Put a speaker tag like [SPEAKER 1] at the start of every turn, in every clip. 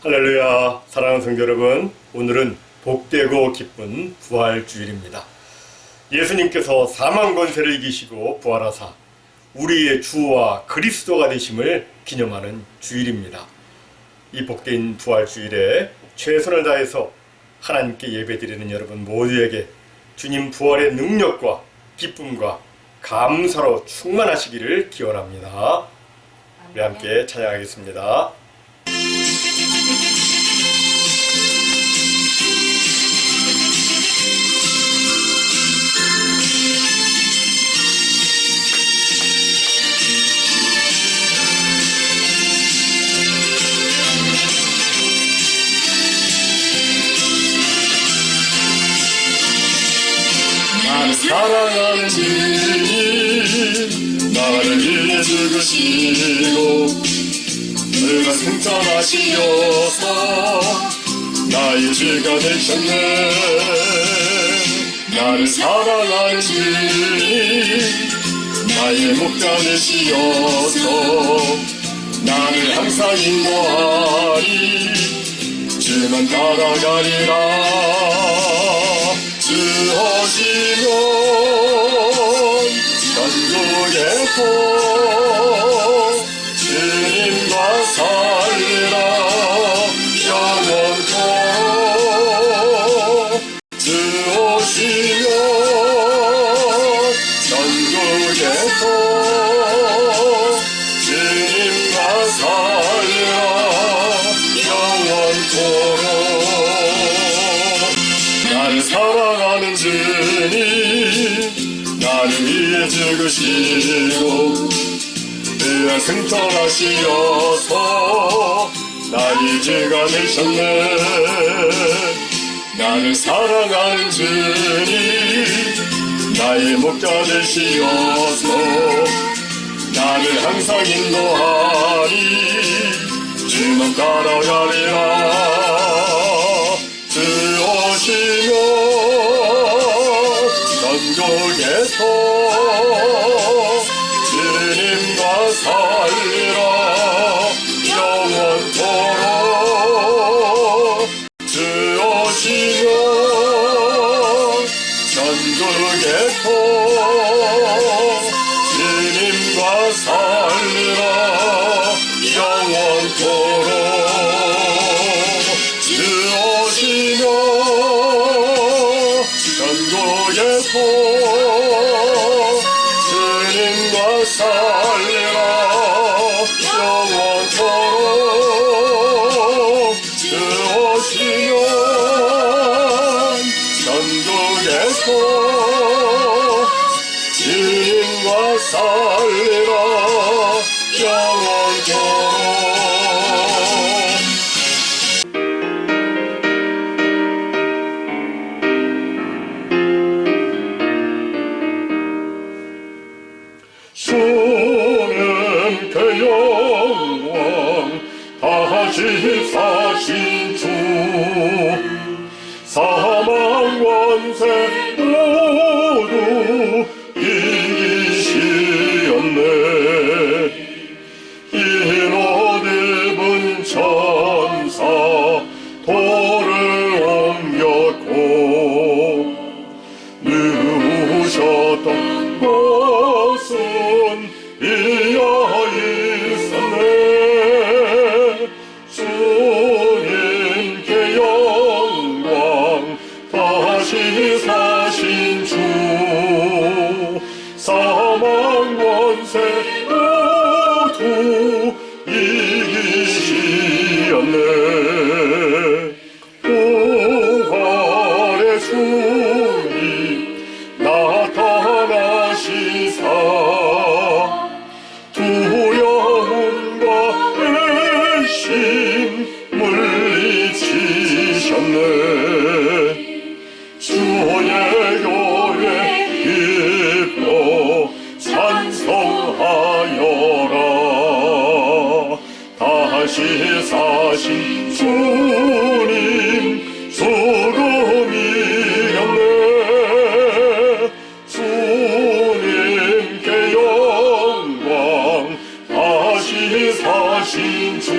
[SPEAKER 1] 할렐루야. 사랑하는 성도 여러분, 오늘은 복되고 기쁜 부활주일입니다. 예수님께서 사망 권세를 이기시고 부활하사 우리의 주와 그리스도가 되심을 기념하는 주일입니다. 이 복된 부활주일에 최선을 다해서 하나님께 예배드리는 여러분 모두에게 주님 부활의 능력과 기쁨과 감사로 충만하시기를 기원합니다. 우리 함께 찬양하겠습니다. 나를 사랑하는 주님, 나를 위해 죽으시고 그가 승천하시어서 나의 죄가 되셨네. 나를 사랑하는 주님, 나의 목자 되시어서 나를 항상 인도하리. 주만 따라가리라. 주 오시면 천국에서 주님과 살리라. 영원토록 주 오시면 천국에서 주님과 살리라. 영원토록 나를 사랑하는 주님, 나를 위해 죽으시고 그가 승천하시어서 나의 죄가 되셨네. 나를 사랑하는 주님, 나의 목자 되시어서 나를 항상 인도하리. 주만 따라가리라. 주 오시면 천국에서 주님과 살리라. 영원토록 주 오시면 천국에서 주님과 살리라. 영원토록 주 오시면 천국에서 주님과 살리라. 영원토록 주 오시면 천국에서 주님과 살리라. 영원토록 주는 그 영광 다시 사신 주, 사망 원세 모두 이기시었네. 흰옷 입은 천사 돌을 옮겼고 누우셨던 곳은 이어 있었네. 주님께 영광 다시 사신 주, 사망 원세 모두 이기시었네. 부활의 주님 나타나시사 두려움과 의심 물리치셨네. 주의 교회 기뻐 찬송하여라. 다시 사신 주님 수금이었네. 주님께 영광 다시 사신 주,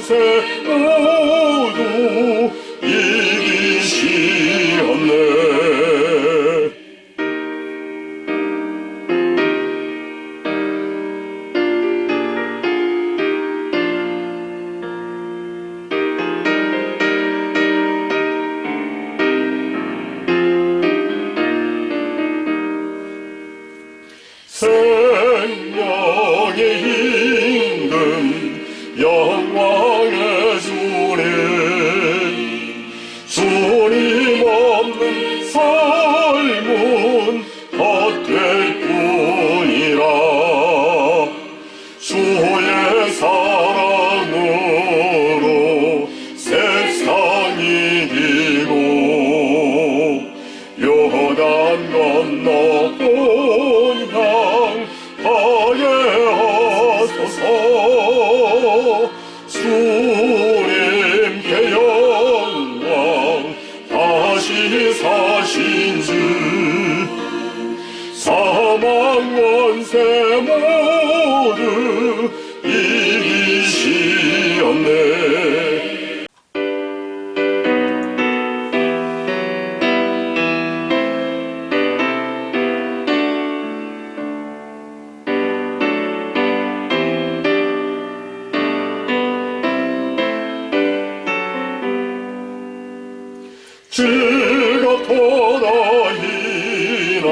[SPEAKER 1] 권세 모두 이기시었네. 생명의 임금 영광의 주님, 주님 없는 삶은 헛될 뿐이라. 주의 사랑으로 세상 이기고 요단 건너 주님께 영광 다시 사신 주 사망 권세 모두 이기시었네. 즐겁도다 이날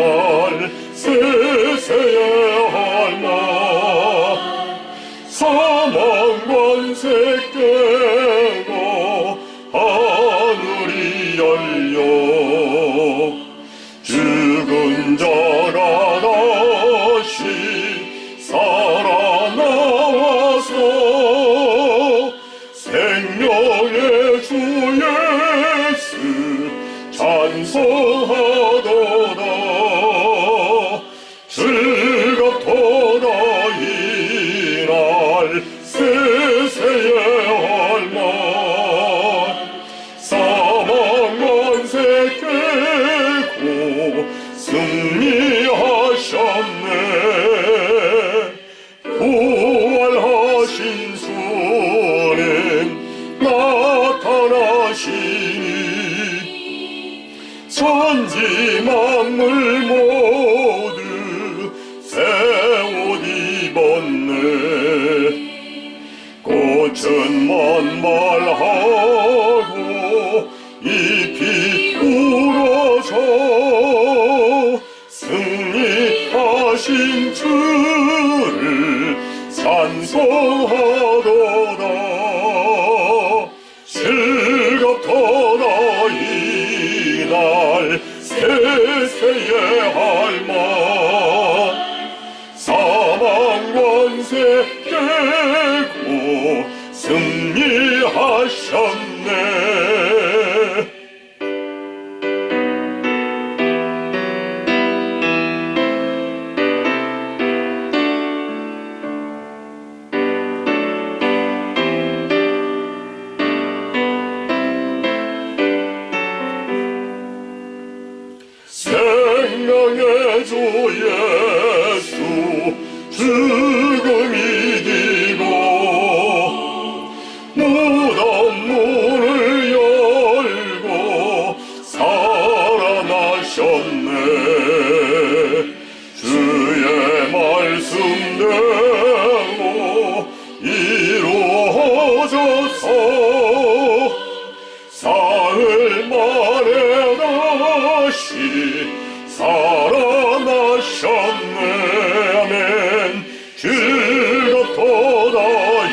[SPEAKER 1] 세세의 할망 사망 권세 깨고 하늘이 열려 죽은 자가 다시 살아나와서 생명의 주 예수 찬송하도다. 즐겁도다 이날 세세의 할망 사망 권세 깨고 승리하셨네. 부활하신 주님 나타나시니 천지 만물 모두 새 옷 입었네. 꽃은 만발하고 잎이 우러져 승리하신 주를 찬송하도다. 즐겁도다 이날 세세의 할망 사망 권세 깨고 승리하셨네. 생명의 주 예수 죽음 이기고 무덤 문을 열고 살아나셨네. 주의 말씀대로 이루어져서 사흘 만에 다시 살아나셨네. 아멘. 즐겁도다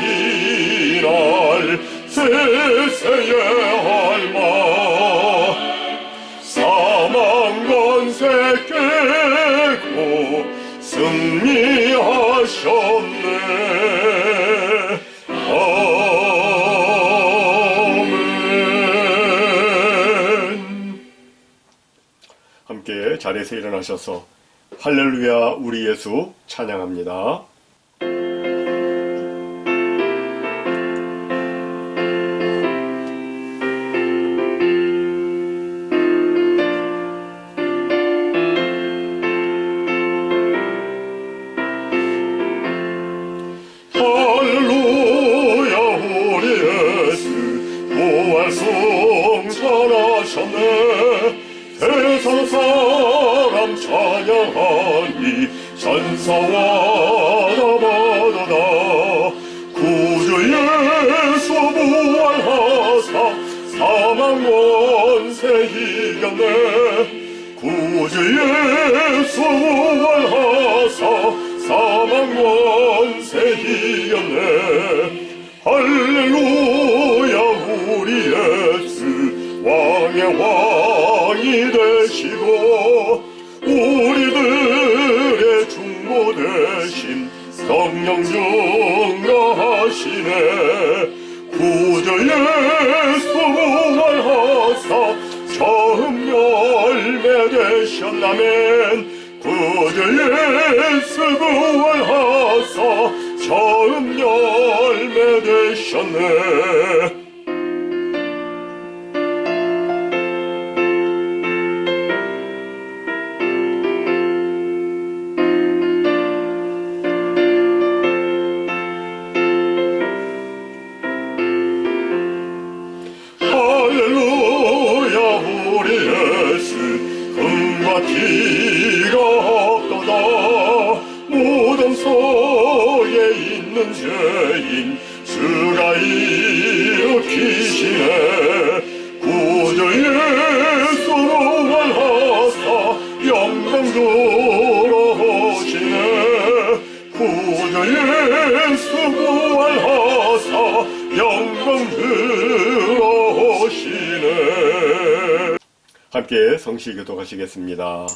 [SPEAKER 1] 이날 세세의 할망 사망 권세 깨고 승리하셨네. 함께 자리에서 일어나셔서 할렐루야 우리 예수 찬양합니다. 할렐루야 우리 되셨네. 세상 사람 찬양하니 천사와 나바다다. 구주 예수 부활하사 사망 원세 이겼네. 구주 예수 부활하사 사망 원세 이겼네. 할렐루야 우리 예수 왕의 왕이 되시고 우리들의 중보 되신 성령 증거하시네. 구주 예수 부활하사 처음 열매 되셨나멘. 구주 예수 부활하사 처음 열매 되셨네. 할렐루야 우리 예수 금과 티가 없도다. 무덤 속에 있는 죄인 주가 일으키시네. 구주 예수 부활하사 영광 들어오시네. 구주 예수 부활하사 영광 들어오시네. 함께 성시 교독하시겠습니다.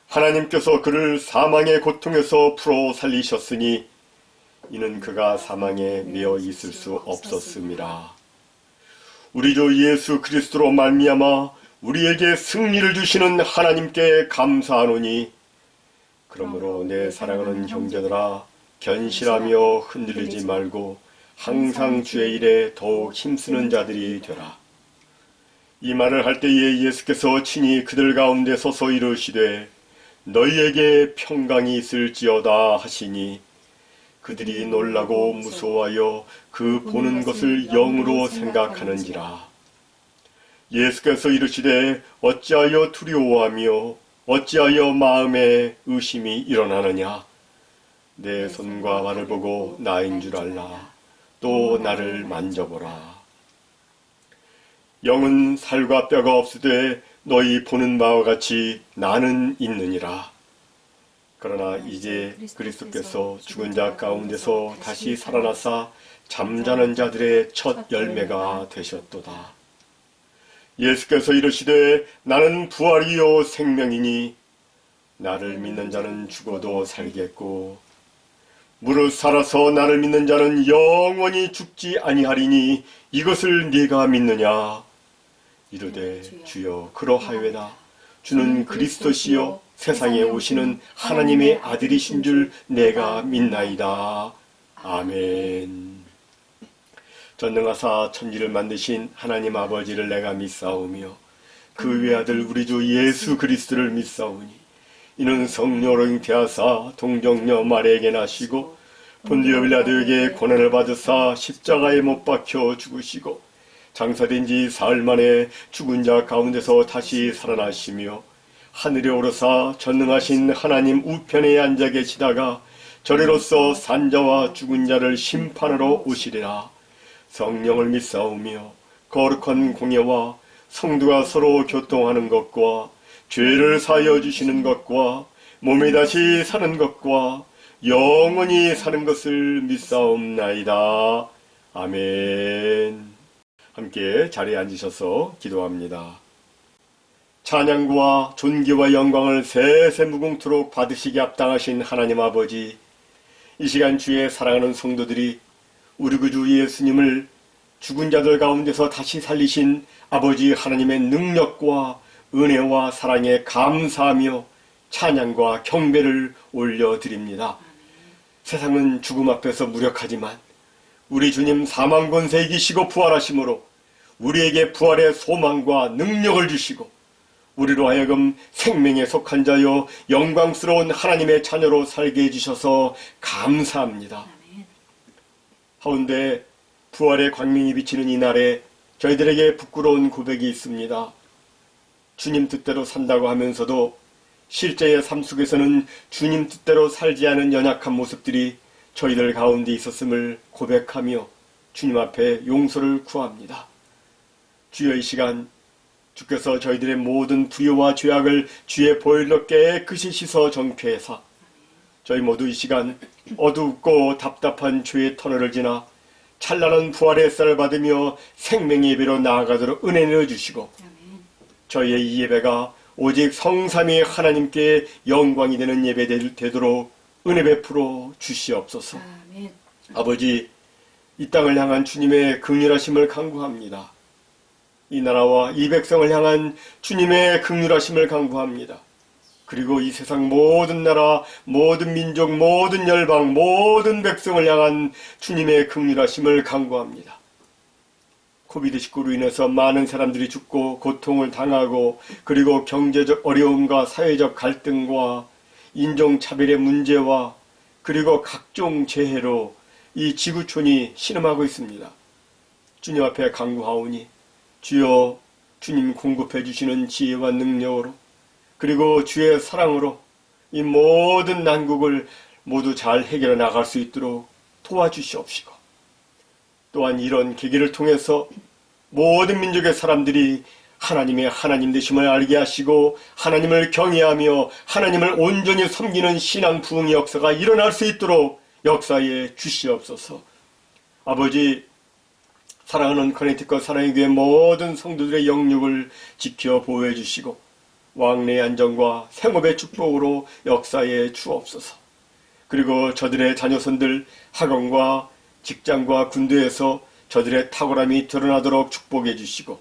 [SPEAKER 1] 하나님께서 그를 사망의 고통에서 풀어 살리셨으니 이는 그가 사망에 매어 있을 수 없었음이라. 우리 주 예수 그리스도로 말미암아 우리에게 승리를 주시는 하나님께 감사하노니 그러므로 내 사랑하는 형제들아 견실하며 흔들리지 말고 항상 주의 일에 더욱 힘쓰는 자들이 되라. 이 말을 할 때에 예수께서 친히 그들 가운데 서서 이르시되 너희에게 평강이 있을지어다 하시니 그들이 놀라고 무서워하여 그 보는 것을 영으로 생각하는지라. 예수께서 이르시되 어찌하여 두려워하며 어찌하여 마음에 의심이 일어나느냐. 내 손과 발을 보고 나인 줄 알라. 또 나를 만져보라. 영은 살과 뼈가 없으되 너희 보는 바와 같이 나는 있느니라. 그러나 이제 그리스도께서 죽은 자 가운데서 다시 살아나사 잠자는 자들의 첫 열매가 되셨도다. 예수께서 이르시되 나는 부활이요 생명이니 나를 믿는 자는 죽어도 살겠고 무릇 살아서 나를 믿는 자는 영원히 죽지 아니하리니 이것을 네가 믿느냐. 이르되 주여 그러하여다. 주는 그리스도시요 세상에 오시는 하나님의 아들이신 줄 내가 믿나이다. 아멘. 전능하사 천지를 만드신 하나님 아버지를 내가 믿사오며 그 외아들 우리 주 예수 그리스도를 믿사오니 이는 성령으로 잉태하사 동정녀 마리아에게 나시고 본디오 빌라도에게 고난을 받으사 십자가에 못 박혀 죽으시고 장사된 지 사흘 만에 죽은 자 가운데서 다시 살아나시며 하늘에 오르사 전능하신 하나님 우편에 앉아 계시다가 저리로서 산자와 죽은 자를 심판하러 오시리라. 성령을 믿사오며 거룩한 공예와 성도가 서로 교통하는 것과 죄를 사하여 주시는 것과 몸이 다시 사는 것과 영원히 사는 것을 믿사옵나이다. 아멘. 함께 자리에 앉으셔서 기도합니다. 찬양과 존귀와 영광을 세세무궁토록 받으시기 합당하신 하나님 아버지, 이 시간 주의 사랑하는 성도들이 우리 구주 예수님을 죽은 자들 가운데서 다시 살리신 아버지 하나님의 능력과 은혜와 사랑에 감사하며 찬양과 경배를 올려드립니다. 세상은 죽음 앞에서 무력하지만 우리 주님 사망 권세 이기시고 부활하심으로 우리에게 부활의 소망과 능력을 주시고 우리로 하여금 생명에 속한 자여 영광스러운 하나님의 자녀로 살게 해주셔서 감사합니다. 하운데 부활의 광명이 비치는 이 날에 저희들에게 부끄러운 고백이 있습니다. 주님 뜻대로 산다고 하면서도 실제의 삶 속에서는 주님 뜻대로 살지 않은 연약한 모습들이 저희들 가운데 있었음을 고백하며 주님 앞에 용서를 구합니다. 주여, 이 시간 주께서 저희들의 모든 불의와 죄악을 주의 보혈로 깨끗이 씻어 정쾌해사 저희 모두 이 시간 어둡고 답답한 죄의 터널을 지나 찬란한 부활의 햇살을 받으며 생명의 예배로 나아가도록 은혜 내어주시고 저희의 이 예배가 오직 성삼위 하나님께 영광이 되는 예배 되도록 은혜 베풀어 주시옵소서.
[SPEAKER 2] 아멘.
[SPEAKER 1] 아버지, 이 땅을 향한 주님의 긍휼하심을 간구합니다. 이 나라와 이 백성을 향한 주님의 긍휼하심을 간구합니다. 그리고 이 세상 모든 나라, 모든 민족, 모든 열방, 모든 백성을 향한 주님의 긍휼하심을 간구합니다. 코비드19로 인해서 많은 사람들이 죽고 고통을 당하고 그리고 경제적 어려움과 사회적 갈등과 인종차별의 문제와 그리고 각종 재해로 이 지구촌이 신음하고 있습니다. 주님 앞에 간구하오니 주여, 주님 공급해 주시는 지혜와 능력으로 그리고 주의 사랑으로 이 모든 난국을 모두 잘 해결해 나갈 수 있도록 도와주시옵시고, 또한 이런 계기를 통해서 모든 민족의 사람들이 하나님의 하나님 되심을 알게 하시고 하나님을 경외하며 하나님을 온전히 섬기는 신앙 부흥의 역사가 일어날 수 있도록 역사에 주시옵소서. 아버지, 사랑하는 커네티컷 사랑의 교회 모든 성도들의 영육을 지켜 보호해 주시고 왕래의 안정과 생업의 축복으로 역사에 주옵소서. 그리고 저들의 자녀손들 학원과 직장과 군대에서 저들의 탁월함이 드러나도록 축복해 주시고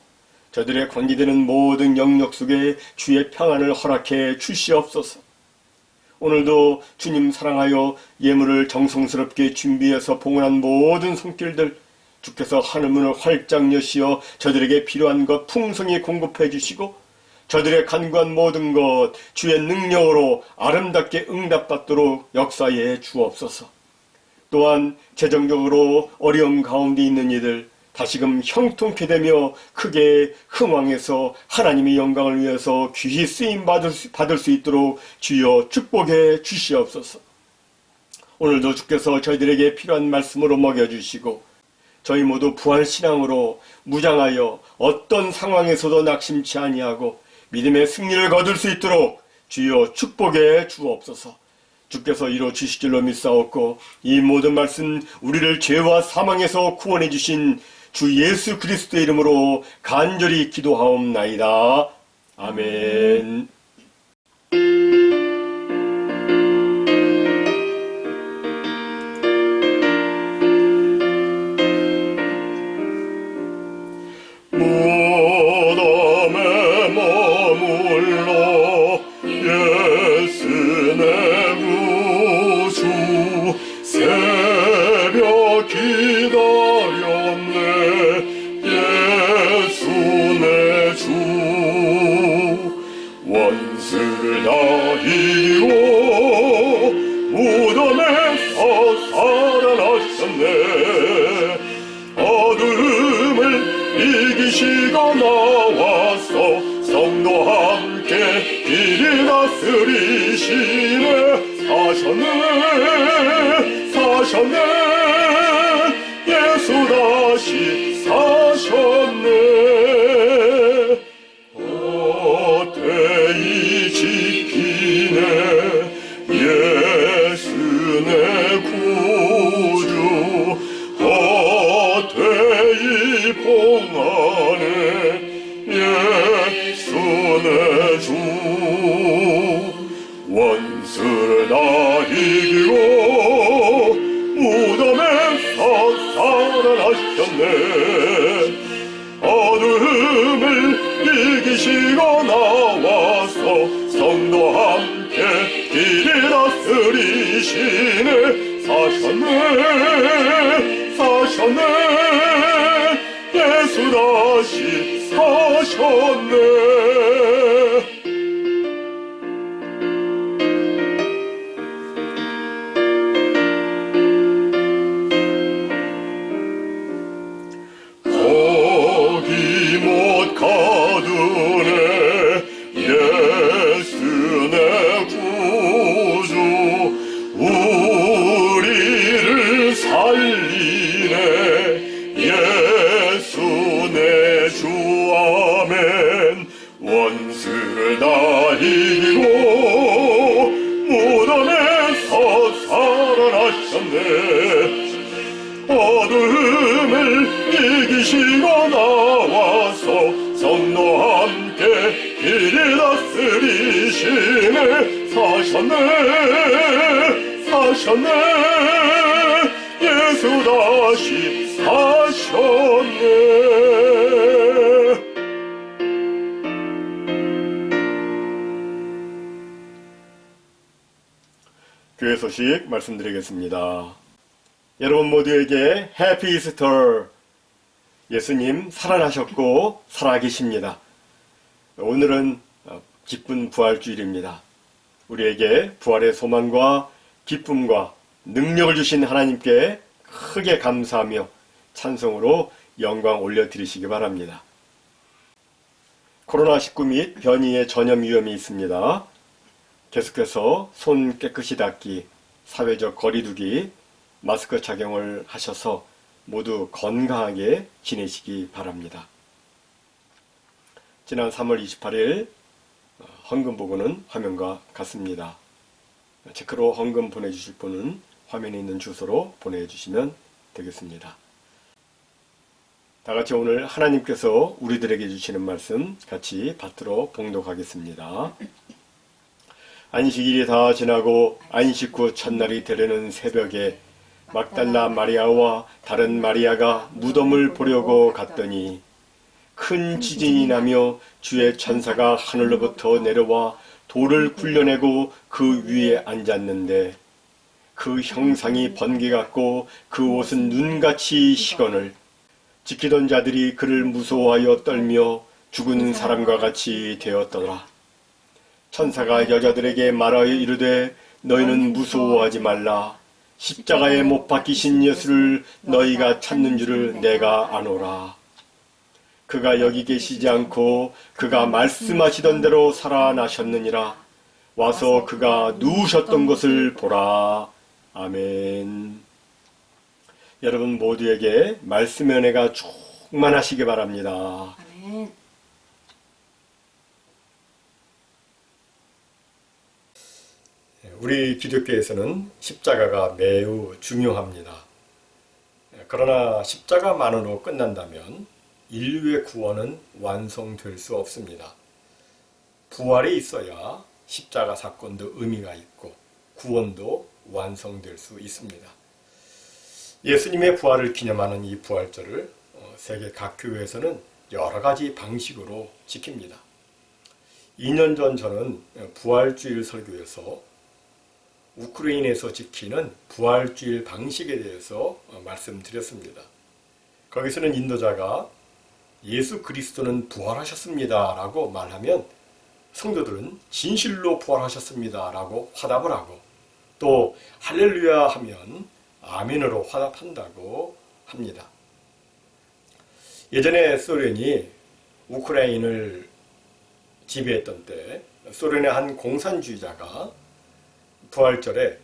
[SPEAKER 1] 저들의 관계되는 모든 영역 속에 주의 평안을 허락해 주시옵소서. 오늘도 주님 사랑하여 예물을 정성스럽게 준비해서 봉헌한 모든 손길들 주께서 하늘문을 활짝 여시어 저들에게 필요한 것 풍성히 공급해 주시고 저들의 간구한 모든 것 주의 능력으로 아름답게 응답받도록 역사해 주옵소서. 또한 재정적으로 어려움 가운데 있는 이들 다시금 형통케 되며 크게 흥왕해서 하나님의 영광을 위해서 귀히 쓰임 받을 수 있도록 주여 축복해 주시옵소서. 오늘도 주께서 저희들에게 필요한 말씀으로 먹여주시고 저희 모두 부활신앙으로 무장하여 어떤 상황에서도 낙심치 아니하고 믿음의 승리를 거둘 수 있도록 주여 축복해 주옵소서. 주께서 이루 주실 줄로 믿사옵고 이 모든 말씀 우리를 죄와 사망에서 구원해 주신 주 예수 그리스도의 이름으로 간절히 기도하옵나이다. 아멘. 무덤에 머물러 예수 내 구주 새벽 기다렸네. 예수 내 주 원수를 다 이기고 무덤에서 살아나셨네. 어둠을 이기시고 나와서 성도와 함께 길이 다스리시네. 사셨네 예수 다시 사셨네. 헛되이 지키네 예수 내 구주. 헛되이 봉하네 예수 내 주. 원수를 다 이기고 무덤에서 살아나셨네. 어둠을 이기시고 나와서 성도와 함께 길이 다스리시네. 사셨네 예수 다시 사셨네. 거기 어둠을 이기시고 나와서 성도와 함께 길을 다스리시네. 사셨네 예수 다시 사셨네. 교회 소식 말씀드리겠습니다. 여러분 모두에게 해피 이스터. 예수님 살아나셨고 살아계십니다. 오늘은 기쁜 부활주일입니다. 우리에게 부활의 소망과 기쁨과 능력을 주신 하나님께 크게 감사하며 찬송으로 영광 올려드리시기 바랍니다. 코로나19 및 변이의 전염 위험이 있습니다. 계속해서 손 깨끗이 닦기, 사회적 거리 두기, 마스크 착용을 하셔서 모두 건강하게 지내시기 바랍니다. 지난 3월 28일 헌금 보고는 화면과 같습니다. 체크로 헌금 보내주실 분은 화면에 있는 주소로 보내주시면 되겠습니다. 다같이 오늘 하나님께서 우리들에게 주시는 말씀 같이 받들어 봉독하겠습니다. 안식일이 다 지나고 안식 후 첫날이 되려는 새벽에 막달라 마리아와 다른 마리아가 무덤을 보려고 갔더니 큰 지진이 나며 주의 천사가 하늘로부터 내려와 돌을 굴려내고 그 위에 앉았는데 그 형상이 번개 같고 그 옷은 눈같이 시건을 지키던 자들이 그를 무서워하여 떨며 죽은 사람과 같이 되었더라. 천사가 여자들에게 말하여 이르되 너희는 무서워하지 말라. 십자가에 못 박히신 예수를 너희가 찾는 줄을 내가 아노라. 그가 여기 계시지 않고 그가 말씀하시던 대로 살아나셨느니라. 와서 그가 누우셨던 것을 보라. 아멘. 여러분 모두에게 말씀의 은혜가 충만하시기 바랍니다.
[SPEAKER 2] 아멘.
[SPEAKER 1] 우리 기독교에서는 십자가가 매우 중요합니다. 그러나 십자가만으로 끝난다면 인류의 구원은 완성될 수 없습니다. 부활이 있어야 십자가 사건도 의미가 있고 구원도 완성될 수 있습니다. 예수님의 부활을 기념하는 이 부활절을 세계 각 교회에서는 여러 가지 방식으로 지킵니다. 2년 전 저는 부활주일 설교에서 우크라이나에서 지키는 부활주일 방식에 대해서 말씀드렸습니다. 거기서는 인도자가 예수 그리스도는 부활하셨습니다 라고 말하면 성도들은 진실로 부활하셨습니다 라고 화답을 하고 또 할렐루야 하면 아멘으로 화답한다고 합니다. 예전에 소련이 우크라이나를 지배했던 때 소련의 한 공산주의자가 부활절에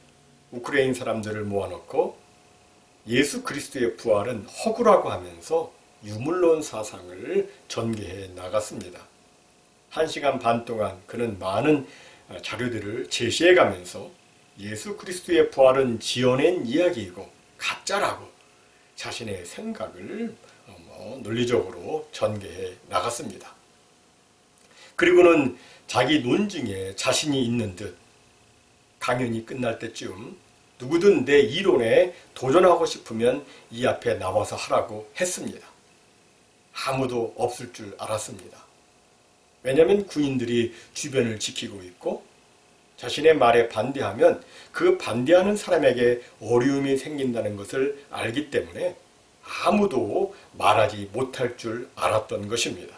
[SPEAKER 1] 우크라이나 사람들을 모아놓고 예수 그리스도의 부활은 허구라고 하면서 유물론 사상을 전개해 나갔습니다. 1시간 반 동안 그는 많은 자료들을 제시해 가면서 예수 그리스도의 부활은 지어낸 이야기이고 가짜라고 자신의 생각을 논리적으로 전개해 나갔습니다. 그리고는 자기 논증에 자신이 있는 듯 강연이 끝날 때쯤 누구든 내 이론에 도전하고 싶으면 이 앞에 나와서 하라고 했습니다. 아무도 없을 줄 알았습니다. 왜냐하면 군인들이 주변을 지키고 있고 자신의 말에 반대하면 그 반대하는 사람에게 어려움이 생긴다는 것을 알기 때문에 아무도 말하지 못할 줄 알았던 것입니다.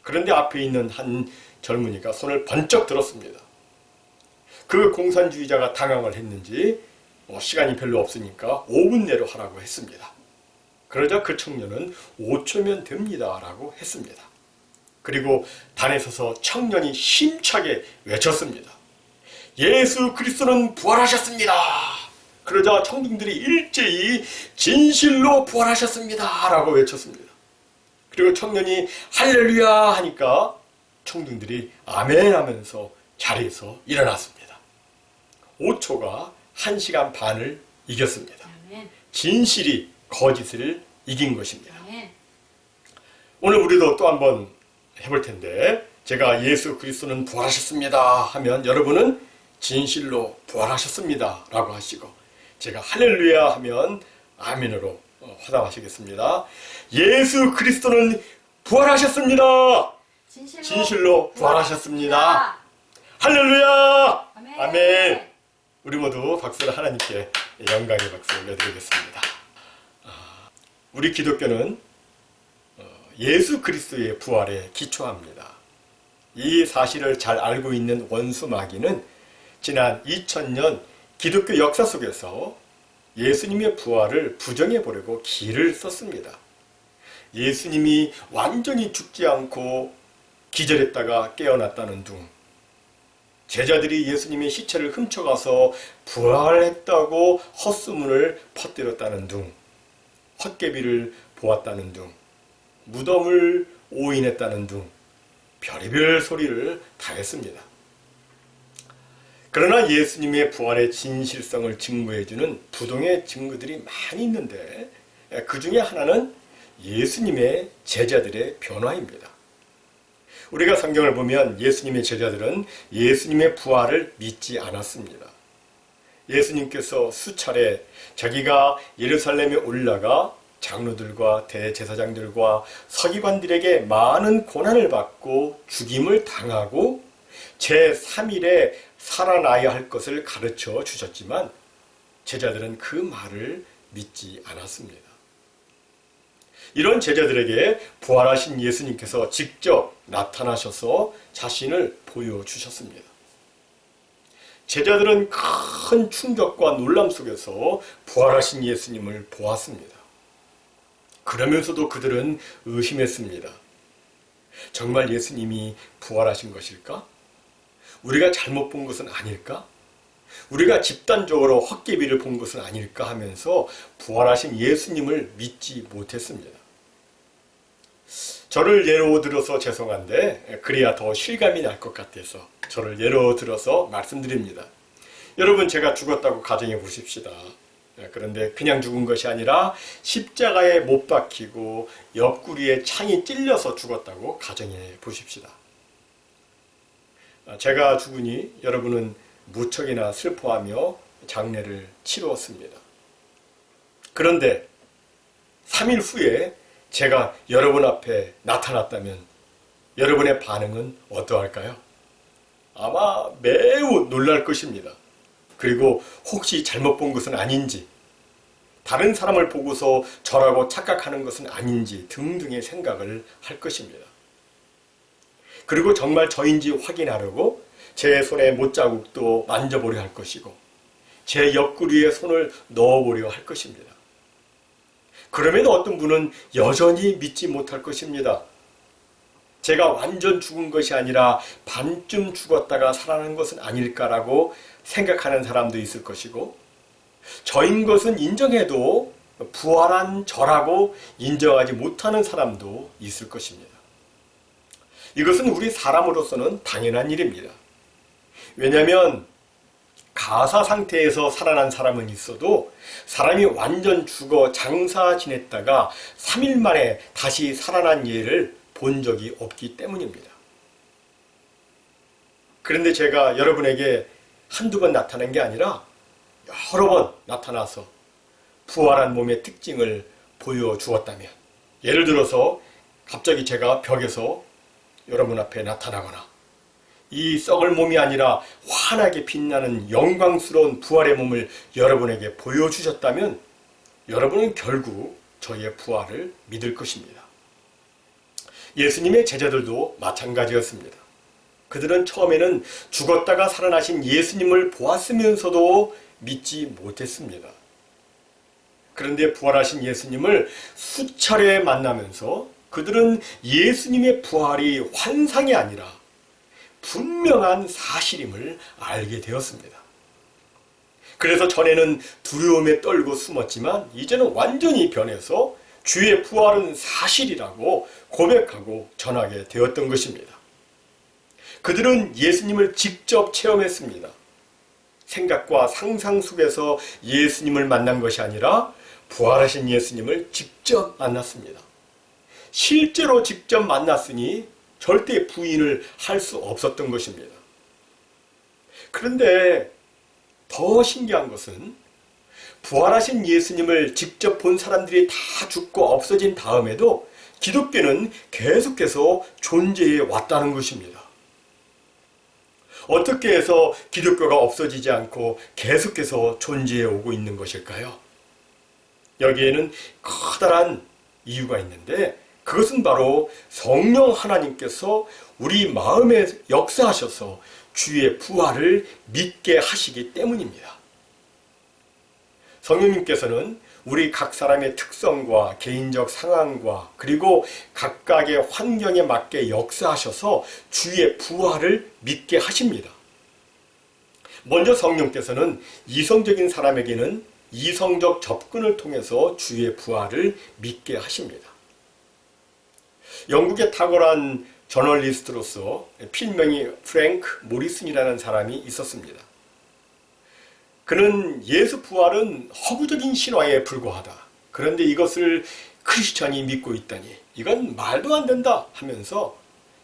[SPEAKER 1] 그런데 앞에 있는 한 젊은이가 손을 번쩍 들었습니다. 그 공산주의자가 당황을 했는지 시간이 별로 없으니까 5분 내로 하라고 했습니다. 그러자 그 청년은 5초면 됩니다 라고 했습니다. 그리고 단에 서서 청년이 힘차게 외쳤습니다. 예수 그리스도는 부활하셨습니다. 그러자 청중들이 일제히 진실로 부활하셨습니다 라고 외쳤습니다. 그리고 청년이 할렐루야 하니까 청중들이 아멘 하면서 자리에서 일어났습니다. 5초가 1시간 반을 이겼습니다.
[SPEAKER 2] 아멘.
[SPEAKER 1] 진실이 거짓을 이긴 것입니다.
[SPEAKER 2] 아멘.
[SPEAKER 1] 오늘 우리도 또 한번 해볼 텐데, 제가 예수 그리스도는 부활하셨습니다 하면 여러분은 진실로 부활하셨습니다 라고 하시고, 제가 할렐루야 하면 아멘으로 화답하시겠습니다. 예수 그리스도는 부활하셨습니다. 진실로 부활하셨습니다. 할렐루야.
[SPEAKER 2] 아멘.
[SPEAKER 1] 아멘. 우리 모두 박수를 하나님께 영광의 박수를 올려드리겠습니다. 우리 기독교는 예수 그리스도의 부활에 기초합니다. 이 사실을 잘 알고 있는 원수 마귀는 지난 2000년 기독교 역사 속에서 예수님의 부활을 부정해 보려고 기를 썼습니다. 예수님이 완전히 죽지 않고 기절했다가 깨어났다는 둥, 제자들이 예수님의 시체를 훔쳐가서 부활했다고 헛소문을 퍼뜨렸다는 둥, 헛개비를 보았다는 둥, 무덤을 오인했다는 둥, 별의별 소리를 다 했습니다. 그러나 예수님의 부활의 진실성을 증거해주는 부동의 증거들이 많이 있는데, 그 중에 하나는 예수님의 제자들의 변화입니다. 우리가 성경을 보면 예수님의 제자들은 예수님의 부활을 믿지 않았습니다. 예수님께서 수차례 자기가 예루살렘에 올라가 장로들과 대제사장들과 서기관들에게 많은 고난을 받고 죽임을 당하고 제3일에 살아나야 할 것을 가르쳐 주셨지만 제자들은 그 말을 믿지 않았습니다. 이런 제자들에게 부활하신 예수님께서 직접 나타나셔서 자신을 보여주셨습니다. 제자들은 큰 충격과 놀람 속에서 부활하신 예수님을 보았습니다. 그러면서도 그들은 의심했습니다. 정말 예수님이 부활하신 것일까? 우리가 잘못 본 것은 아닐까? 우리가 집단적으로 헛개비를 본 것은 아닐까 하면서 부활하신 예수님을 믿지 못했습니다. 저를 예로 들어서 죄송한데 그래야 더 실감이 날 것 같아서 저를 예로 들어서 말씀드립니다. 여러분, 제가 죽었다고 가정해 보십시다. 그런데 그냥 죽은 것이 아니라 십자가에 못 박히고 옆구리에 창이 찔려서 죽었다고 가정해 보십시다. 제가 죽으니 여러분은 무척이나 슬퍼하며 장례를 치루었습니다. 그런데 3일 후에 제가 여러분 앞에 나타났다면 여러분의 반응은 어떠할까요? 아마 매우 놀랄 것입니다. 그리고 혹시 잘못 본 것은 아닌지, 다른 사람을 보고서 저라고 착각하는 것은 아닌지 등등의 생각을 할 것입니다. 그리고 정말 저인지 확인하려고 제 손에 못자국도 만져보려 할 것이고 제 옆구리에 손을 넣어보려 할 것입니다. 그러면 어떤 분은 여전히 믿지 못할 것입니다. 제가 완전 죽은 것이 아니라 반쯤 죽었다가 살아난 것은 아닐까라고 생각하는 사람도 있을 것이고, 저인 것은 인정해도 부활한 저라고 인정하지 못하는 사람도 있을 것입니다. 이것은 우리 사람으로서는 당연한 일입니다. 왜냐하면 가사 상태에서 살아난 사람은 있어도 사람이 완전 죽어 장사 지냈다가 3일 만에 다시 살아난 예를 본 적이 없기 때문입니다. 그런데 제가 여러분에게 한두 번 나타난 게 아니라 여러 번 나타나서 부활한 몸의 특징을 보여주었다면, 예를 들어서 갑자기 제가 벽에서 여러분 앞에 나타나거나 이 썩을 몸이 아니라 환하게 빛나는 영광스러운 부활의 몸을 여러분에게 보여주셨다면 여러분은 결국 저의 부활을 믿을 것입니다. 예수님의 제자들도 마찬가지였습니다. 그들은 처음에는 죽었다가 살아나신 예수님을 보았으면서도 믿지 못했습니다. 그런데 부활하신 예수님을 수차례 만나면서 그들은 예수님의 부활이 환상이 아니라 분명한 사실임을 알게 되었습니다. 그래서 전에는 두려움에 떨고 숨었지만 이제는 완전히 변해서 주의 부활은 사실이라고 고백하고 전하게 되었던 것입니다. 그들은 예수님을 직접 체험했습니다. 생각과 상상 속에서 예수님을 만난 것이 아니라 부활하신 예수님을 직접 만났습니다. 실제로 직접 만났으니 절대 부인을 할 수 없었던 것입니다. 그런데 더 신기한 것은 부활하신 예수님을 직접 본 사람들이 다 죽고 없어진 다음에도 기독교는 계속해서 존재해 왔다는 것입니다. 어떻게 해서 기독교가 없어지지 않고 계속해서 존재해 오고 있는 것일까요? 여기에는 커다란 이유가 있는데 그것은 바로 성령 하나님께서 우리 마음에 역사하셔서 주의 부활을 믿게 하시기 때문입니다. 성령님께서는 우리 각 사람의 특성과 개인적 상황과 그리고 각각의 환경에 맞게 역사하셔서 주의 부활을 믿게 하십니다. 먼저 성령께서는 이성적인 사람에게는 이성적 접근을 통해서 주의 부활을 믿게 하십니다. 영국의 탁월한 저널리스트로서 필명이 프랭크 모리슨이라는 사람이 있었습니다. 그는 예수 부활은 허구적인 신화에 불과하다. 그런데 이것을 크리스천이 믿고 있다니 이건 말도 안 된다 하면서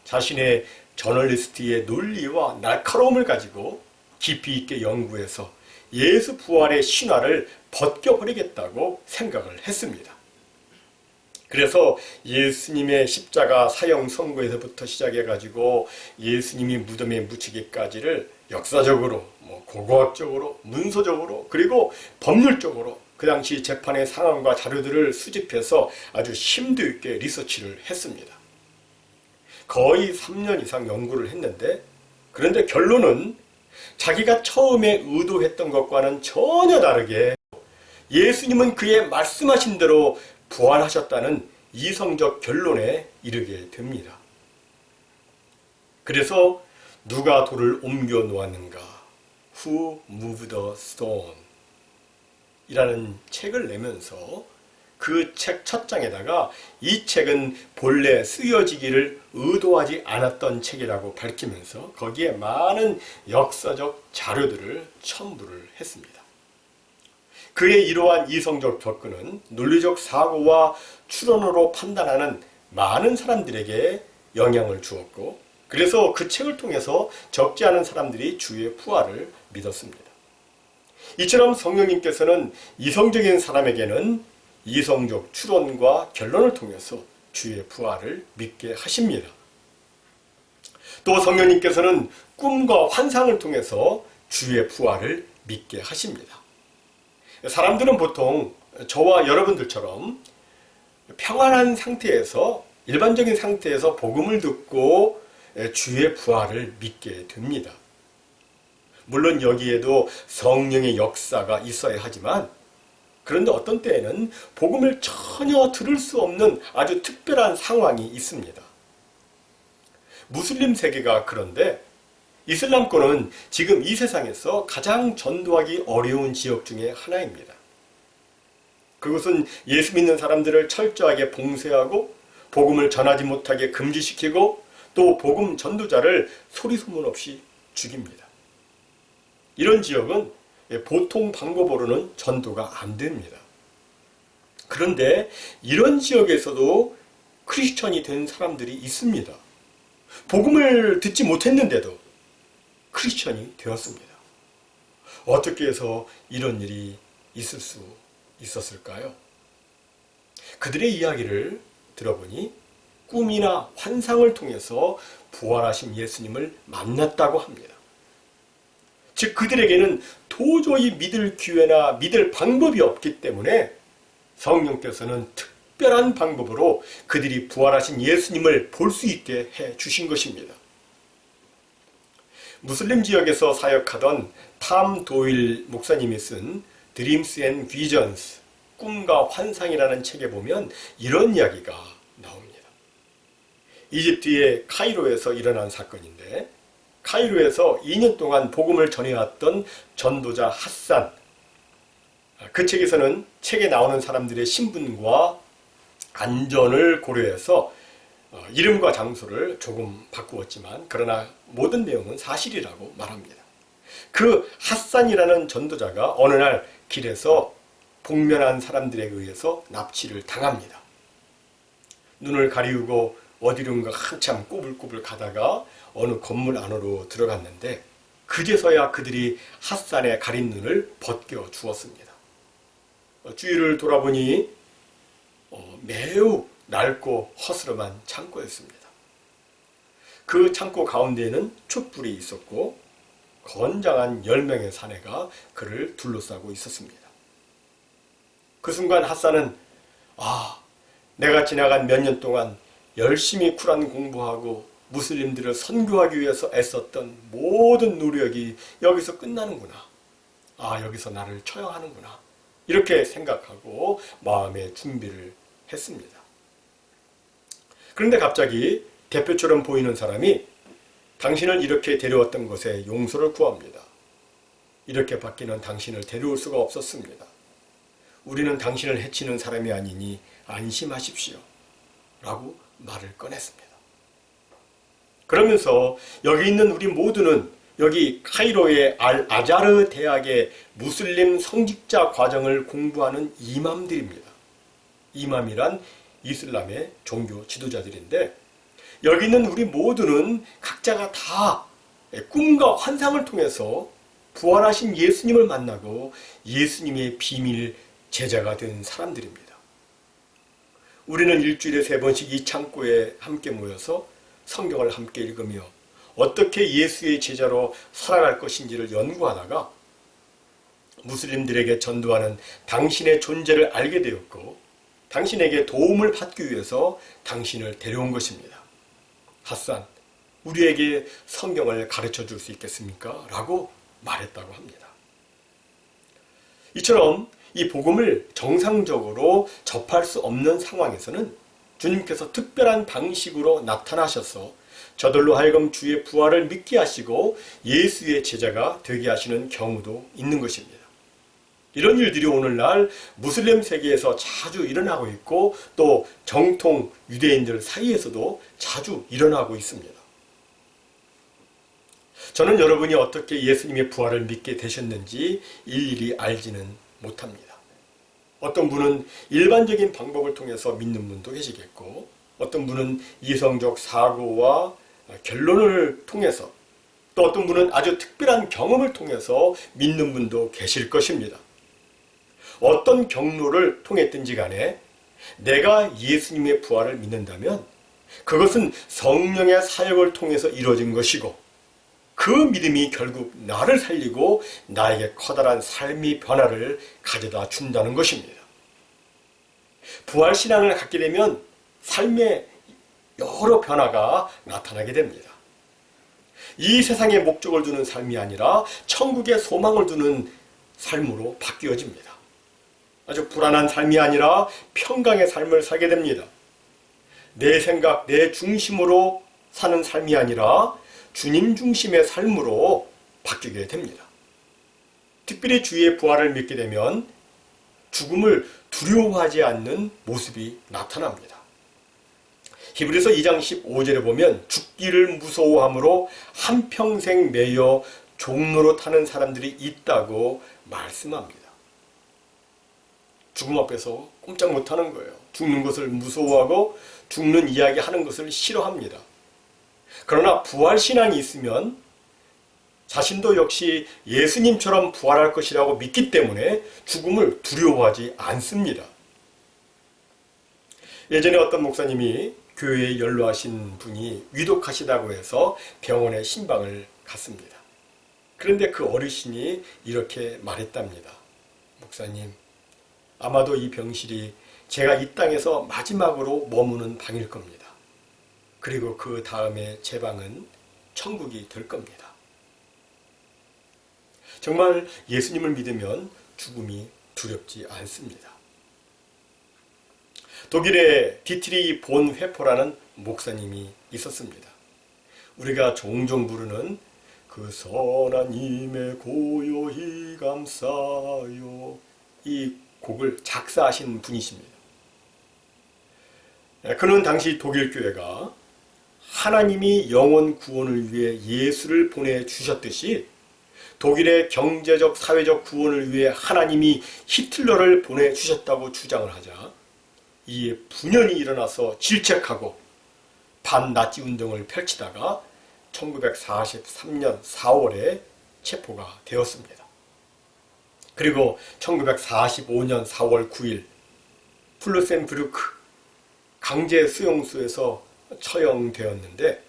[SPEAKER 1] 자신의 저널리스트의 논리와 날카로움을 가지고 깊이 있게 연구해서 예수 부활의 신화를 벗겨버리겠다고 생각을 했습니다. 그래서 예수님의 십자가 사형 선고에서부터 시작해가지고 예수님이 무덤에 묻히기까지를 역사적으로, 고고학적으로, 문서적으로, 그리고 법률적으로 그 당시 재판의 상황과 자료들을 수집해서 아주 심도 있게 리서치를 했습니다. 거의 3년 이상 연구를 했는데 그런데 결론은 자기가 처음에 의도했던 것과는 전혀 다르게 예수님은 그의 말씀하신 대로 부활하셨다는 이성적 결론에 이르게 됩니다. 그래서 누가 돌을 옮겨 놓았는가? Who moved the stone? 이라는 책을 내면서 그 책 첫 장에다가 이 책은 본래 쓰여지기를 의도하지 않았던 책이라고 밝히면서 거기에 많은 역사적 자료들을 첨부를 했습니다. 그의 이러한 이성적 접근은 논리적 사고와 추론으로 판단하는 많은 사람들에게 영향을 주었고 그래서 그 책을 통해서 적지 않은 사람들이 주의 부활을 믿었습니다. 이처럼 성령님께서는 이성적인 사람에게는 이성적 추론과 결론을 통해서 주의 부활을 믿게 하십니다. 또 성령님께서는 꿈과 환상을 통해서 주의 부활을 믿게 하십니다. 사람들은 보통 저와 여러분들처럼 평안한 상태에서 일반적인 상태에서 복음을 듣고 주의 부활을 믿게 됩니다. 물론 여기에도 성령의 역사가 있어야 하지만 그런데 어떤 때에는 복음을 전혀 들을 수 없는 아주 특별한 상황이 있습니다. 무슬림 세계가 그런데 이슬람권은 지금 이 세상에서 가장 전도하기 어려운 지역 중에 하나입니다. 그것은 예수 믿는 사람들을 철저하게 봉쇄하고 복음을 전하지 못하게 금지시키고 또 복음 전도자를 소리소문 없이 죽입니다. 이런 지역은 보통 방법으로는 전도가 안 됩니다. 그런데 이런 지역에서도 크리스천이 된 사람들이 있습니다. 복음을 듣지 못했는데도 크리스천이 되었습니다. 어떻게 해서 이런 일이 있을 수 있었을까요? 그들의 이야기를 들어보니 꿈이나 환상을 통해서 부활하신 예수님을 만났다고 합니다. 즉 그들에게는 도저히 믿을 기회나 믿을 방법이 없기 때문에 성령께서는 특별한 방법으로 그들이 부활하신 예수님을 볼 수 있게 해 주신 것입니다. 무슬림 지역에서 사역하던 탐 도일 목사님이 쓴 Dreams and Visions, 꿈과 환상이라는 책에 보면 이런 이야기가 나옵니다. 이집트의 카이로에서 일어난 사건인데 카이로에서 2년 동안 복음을 전해왔던 전도자 핫산, 그 책에서는 책에 나오는 사람들의 신분과 안전을 고려해서 이름과 장소를 조금 바꾸었지만 그러나 모든 내용은 사실이라고 말합니다. 그 핫산이라는 전도자가 어느 날 길에서 복면한 사람들에 의해서 납치를 당합니다. 눈을 가리우고 어디론가 한참 꼬불꼬불 가다가 어느 건물 안으로 들어갔는데 그제서야 그들이 핫산의 가린 눈을 벗겨 주었습니다. 주위를 돌아보니 매우 낡고 허스름한 창고였습니다. 그 창고 가운데에는 촛불이 있었고 건장한 10명의 사내가 그를 둘러싸고 있었습니다. 그 순간 핫산은 내가 지나간 몇 년 동안 열심히 쿠란 공부하고 무슬림들을 선교하기 위해서 애썼던 모든 노력이 여기서 끝나는구나. 여기서 나를 처형하는구나. 이렇게 생각하고 마음의 준비를 했습니다. 그런데 갑자기 대표처럼 보이는 사람이 당신을 이렇게 데려왔던 것에 용서를 구합니다. 이렇게 밖에는 당신을 데려올 수가 없었습니다. 우리는 당신을 해치는 사람이 아니니 안심하십시오. 라고 말을 꺼냈습니다. 그러면서 여기 있는 우리 모두는 여기 카이로의 알아자르 대학의 무슬림 성직자 과정을 공부하는 이맘들입니다. 이맘이란 이슬람의 종교 지도자들인데 여기 있는 우리 모두는 각자가 다 꿈과 환상을 통해서 부활하신 예수님을 만나고 예수님의 비밀 제자가 된 사람들입니다. 우리는 일주일에 3번씩 이 창고에 함께 모여서 성경을 함께 읽으며 어떻게 예수의 제자로 살아갈 것인지를 연구하다가 무슬림들에게 전도하는 당신의 존재를 알게 되었고 당신에게 도움을 받기 위해서 당신을 데려온 것입니다. 핫산, 우리에게 성경을 가르쳐 줄 수 있겠습니까? 라고 말했다고 합니다. 이처럼 이 복음을 정상적으로 접할 수 없는 상황에서는 주님께서 특별한 방식으로 나타나셔서 저들로 하여금 주의 부활을 믿게 하시고 예수의 제자가 되게 하시는 경우도 있는 것입니다. 이런 일들이 오늘날 무슬림 세계에서 자주 일어나고 있고 또 정통 유대인들 사이에서도 자주 일어나고 있습니다. 저는 여러분이 어떻게 예수님의 부활을 믿게 되셨는지 일일이 알지는 못합니다. 어떤 분은 일반적인 방법을 통해서 믿는 분도 계시겠고 어떤 분은 이성적 사고와 결론을 통해서 또 어떤 분은 아주 특별한 경험을 통해서 믿는 분도 계실 것입니다. 어떤 경로를 통했든지 간에 내가 예수님의 부활을 믿는다면 그것은 성령의 사역을 통해서 이루어진 것이고 그 믿음이 결국 나를 살리고 나에게 커다란 삶의 변화를 가져다 준다는 것입니다. 부활신앙을 갖게 되면 삶의 여러 변화가 나타나게 됩니다. 이 세상에 목적을 두는 삶이 아니라 천국에 소망을 두는 삶으로 바뀌어집니다. 아주 불안한 삶이 아니라 평강의 삶을 살게 됩니다. 내 생각, 내 중심으로 사는 삶이 아니라 주님 중심의 삶으로 바뀌게 됩니다. 특별히 주의 부활을 믿게 되면 죽음을 두려워하지 않는 모습이 나타납니다. 히브리서 2장 15절에 보면 죽기를 무서워함으로 한평생 매여 종로로 타는 사람들이 있다고 말씀합니다. 죽음 앞에서 꼼짝 못하는 거예요. 죽는 것을 무서워하고 죽는 이야기 하는 것을 싫어합니다. 그러나 부활신앙이 있으면 자신도 역시 예수님처럼 부활할 것이라고 믿기 때문에 죽음을 두려워하지 않습니다. 예전에 어떤 목사님이 교회에 연로하신 분이 위독하시다고 해서 병원에 신방을 갔습니다. 그런데 그 어르신이 이렇게 말했답니다. 목사님, 아마도 이 병실이 제가 이 땅에서 마지막으로 머무는 방일 겁니다. 그리고 그 다음에 제 방은 천국이 될 겁니다. 정말 예수님을 믿으면 죽음이 두렵지 않습니다. 독일의 디트리 본 회포라는 목사님이 있었습니다. 우리가 종종 부르는 그 선한 힘에 고요히 감싸요, 이 곡을 작사하신 분이십니다. 그는 당시 독일 교회가 하나님이 영혼 구원을 위해 예수를 보내주셨듯이 독일의 경제적 사회적 구원을 위해 하나님이 히틀러를 보내주셨다고 주장을 하자 이에 분연이 일어나서 질책하고 반나치 운동을 펼치다가 1943년 4월에 체포가 되었습니다. 그리고 1945년 4월 9일 플루센브루크 강제 수용소에서 처형되었는데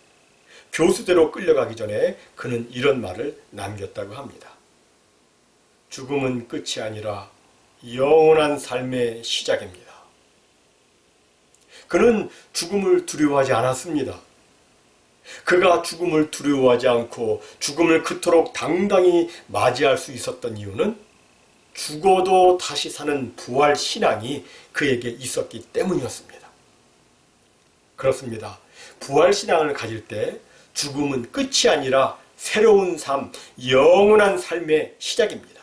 [SPEAKER 1] 교수대로 끌려가기 전에 그는 이런 말을 남겼다고 합니다. 죽음은 끝이 아니라 영원한 삶의 시작입니다. 그는 죽음을 두려워하지 않았습니다. 그가 죽음을 두려워하지 않고 죽음을 그토록 당당히 맞이할 수 있었던 이유는 죽어도 다시 사는 부활 신앙이 그에게 있었기 때문이었습니다. 그렇습니다. 부활 신앙을 가질 때 죽음은 끝이 아니라 새로운 삶, 영원한 삶의 시작입니다.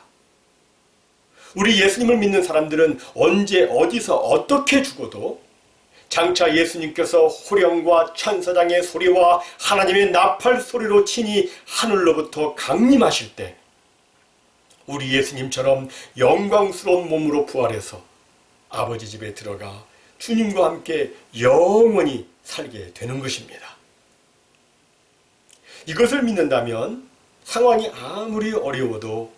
[SPEAKER 1] 우리 예수님을 믿는 사람들은 언제 어디서 어떻게 죽어도 장차 예수님께서 호령과 천사장의 소리와 하나님의 나팔 소리로 친히 하늘로부터 강림하실 때 우리 예수님처럼 영광스러운 몸으로 부활해서 아버지 집에 들어가 주님과 함께 영원히 살게 되는 것입니다. 이것을 믿는다면 상황이 아무리 어려워도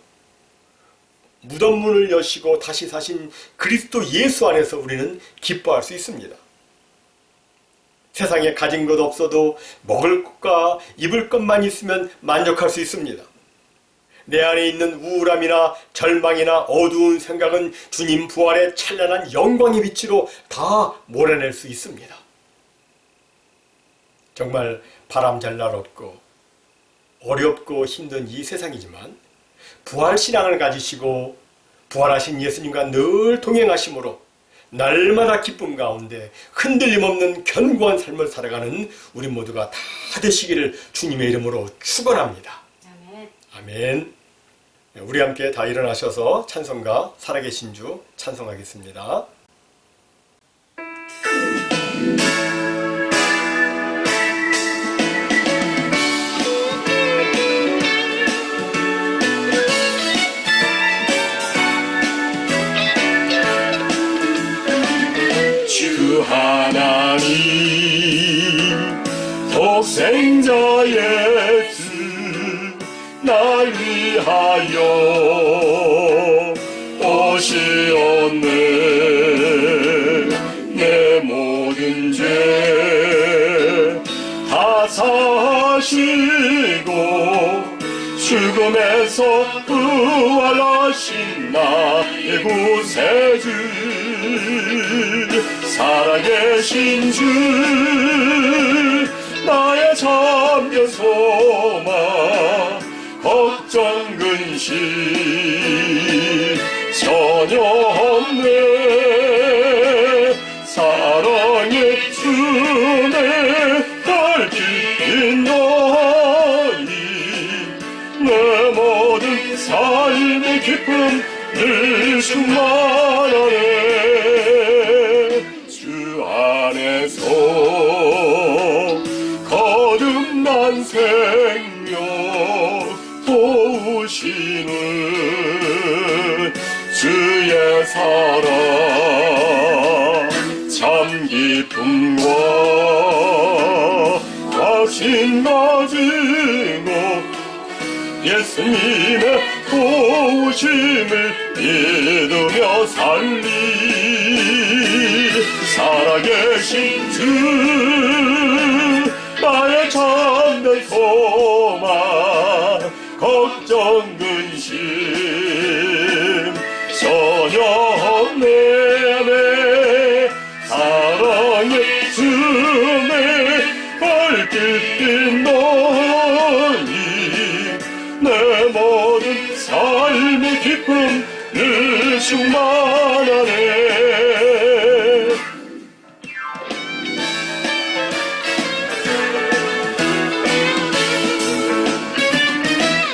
[SPEAKER 1] 무덤 문을 여시고 다시 사신 그리스도 예수 안에서 우리는 기뻐할 수 있습니다. 세상에 가진 것 없어도 먹을 것과 입을 것만 있으면 만족할 수 있습니다. 내 안에 있는 우울함이나 절망이나 어두운 생각은 주님 부활의 찬란한 영광의 빛으로 다 몰아낼 수 있습니다. 정말 바람잘 날 없고 어렵고 힘든 이 세상이지만 부활신앙을 가지시고 부활하신 예수님과 늘 동행하심으로 날마다 기쁨 가운데 흔들림 없는 견고한 삶을 살아가는 우리 모두가 다 되시기를 주님의 이름으로 축원합니다.
[SPEAKER 2] 아멘.
[SPEAKER 1] 아멘. 우리 함께 다 일어나셔서 찬송가 살아계신 주 찬송하겠습니다. 주 하나님 독생자 예수 날 위하여 오시었네. 내 모든 죄 다 사시고 죽음에서 부활하신 나의 구세주 살아계신 주 나의 참된 소망 걱정 근심 전혀 없네. 사랑의 주내 달빛 너희 내 모든 삶의 기쁨 늘 충만하네. 주 안에서 거듭난 생명 도우시는 주의 사랑 참 기쁨과 확신 가지고 예수님의 도우심을 믿으며 살리 살아계신 주 나의 참된 소망 걱정 근심 전혀 없네. 사랑의 주내 발빛빛 너희 내 모든 삶의 기쁨 늘 충만하네.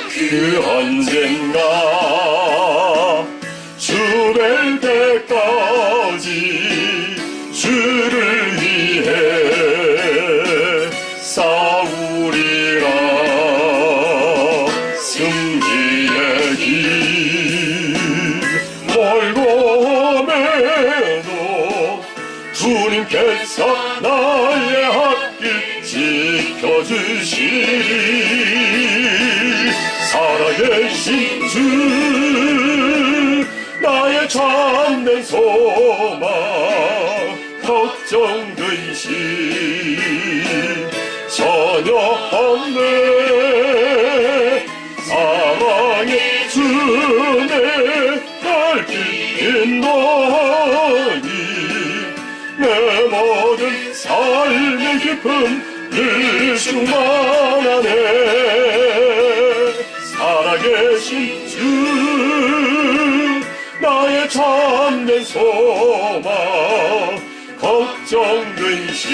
[SPEAKER 1] 그 언젠가 주뵐 때까지 주를 위해 싸우리라 승리의 주님께서 나의 앞길 지켜주시리. 살아계신 주 나의 참된 소망 걱정 근심 전혀 없네. 사랑의 주내 날 인도하니 내 모든 삶의 기쁨 늘 충만하네. 살아계신 주 나의 참된 소망 걱정 근심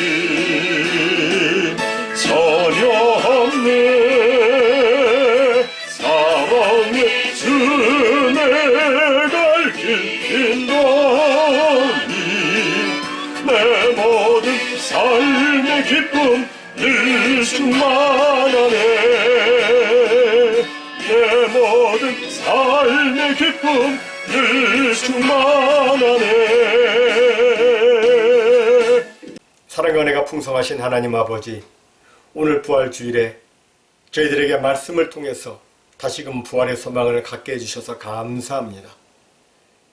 [SPEAKER 1] 전혀 없네. 사랑의 주 내갈 길 인도하니 내 모든 삶의 기쁨 늘 충만하네. 내 모든 삶의 기쁨 늘 충만하네. 사랑과 은혜가 풍성하신 하나님 아버지, 오늘 부활주일에 저희들에게 말씀을 통해서 다시금 부활의 소망을 갖게 해주셔서 감사합니다.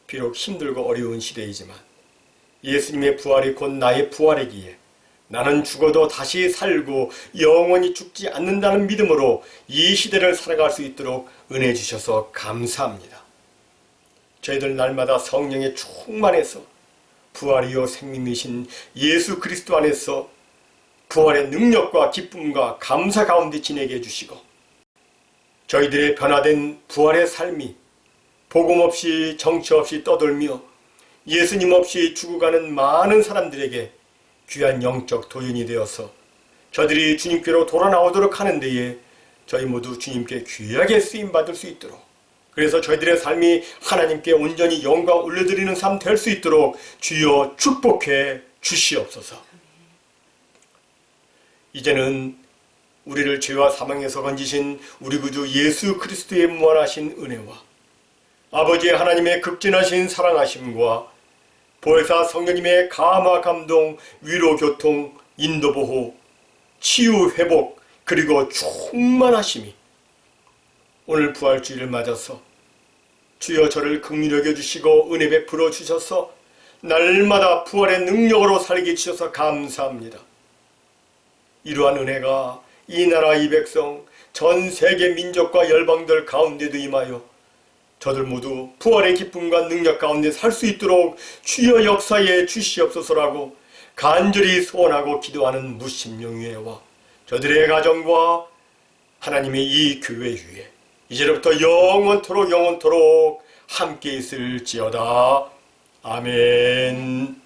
[SPEAKER 1] 비록 힘들고 어려운 시대이지만 예수님의 부활이 곧 나의 부활이기에 나는 죽어도 다시 살고 영원히 죽지 않는다는 믿음으로 이 시대를 살아갈 수 있도록 은혜 주셔서 감사합니다. 저희들 날마다 성령에 충만해서 부활이요 생명이신 예수 그리스도 안에서 부활의 능력과 기쁨과 감사 가운데 지내게 해주시고 저희들의 변화된 부활의 삶이 복음 없이 정치 없이 떠돌며 예수님 없이 죽어가는 많은 사람들에게 귀한 영적 도전이 되어서 저들이 주님께로 돌아 나오도록 하는 데에 저희 모두 주님께 귀하게 쓰임받을 수 있도록, 그래서 저희들의 삶이 하나님께 온전히 영광 올려드리는 삶 될 수 있도록 주여 축복해 주시옵소서. 이제는 우리를 죄와 사망에서 건지신 우리 구주 예수 그리스도의 무한하신 은혜와 아버지 하나님의 극진하신 사랑하심과 보혜사 성령님의 감화 감동, 위로 교통, 인도 보호, 치유 회복, 그리고 충만하심이 오늘 부활주일을 맞아서 주여 저를 긍휼히 여겨주시고 은혜 베풀어 주셔서 날마다 부활의 능력으로 살게 해주셔서 감사합니다. 이러한 은혜가 이 나라 이 백성 전 세계 민족과 열방들 가운데도 임하여 저들 모두 부활의 기쁨과 능력 가운데 살 수 있도록 주여 역사에 주시옵소서라고 간절히 소원하고 기도하는 무심령회와 저들의 가정과 하나님의 이 교회 위에 이제부터 영원토록 함께 있을지어다. 아멘.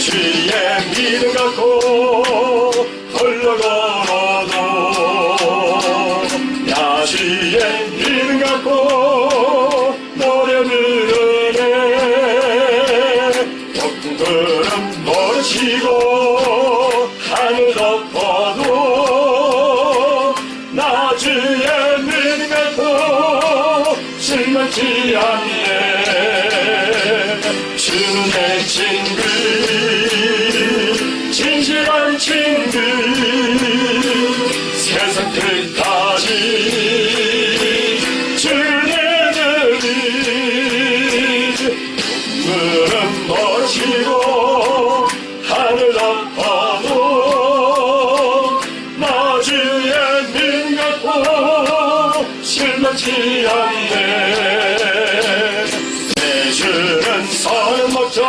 [SPEAKER 1] 주의 믿음 갖고 흘러걸어도 야주의 믿음 갖고 노래 부르네. 높은 구름 모르시고 하늘 덮어도 나 주의 믿음 갖고 실망치 않네. 주는 내 친구 진실한 친구 세상 끝까지 주님들이 구름 멀어지고 하늘 덮어도 나 주의 믿음 갖고 실망치 않네. 내 주는 선한 목자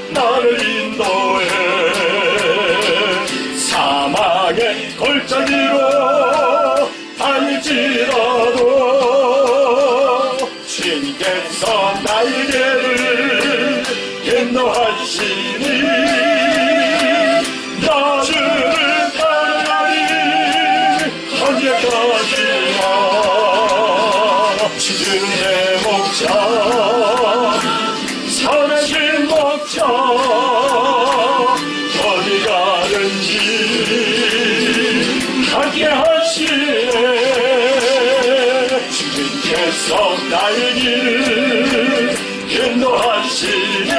[SPEAKER 1] 나를 인도해 사막의 골짜기로 다닐지라도 주님께서 나의 길을 인도하시니 나 주를 따라가니 언제까지나 주는 내 목자 선하신 주께서 나의 길을 인도하시니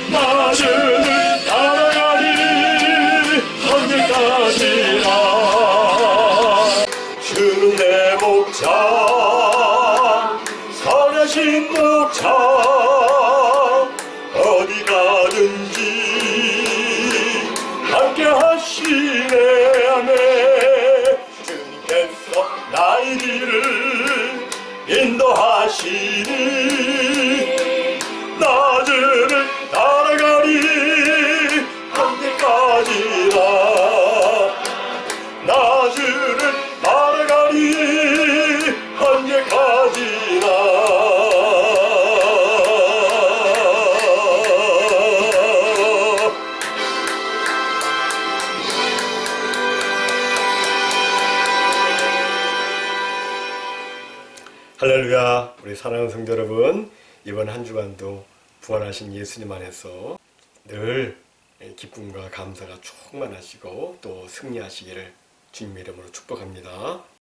[SPEAKER 1] 나는 따라가리 언제까지나. 주는 내 목자 선하신 목자 어디 가든지 함께 하시네. 아멘. 주님께서 나의 길을 인도하시니 나주를 따라가리 언제까지나. 나주를 따라가리 언제까지나. 할렐루야. 우리 사랑하는 성도 여러분, 이번 한 주간도 부활하신 예수님 안에서 늘 기쁨과 감사가 충만하시고 또 승리하시기를 주님의 이름으로 축복합니다.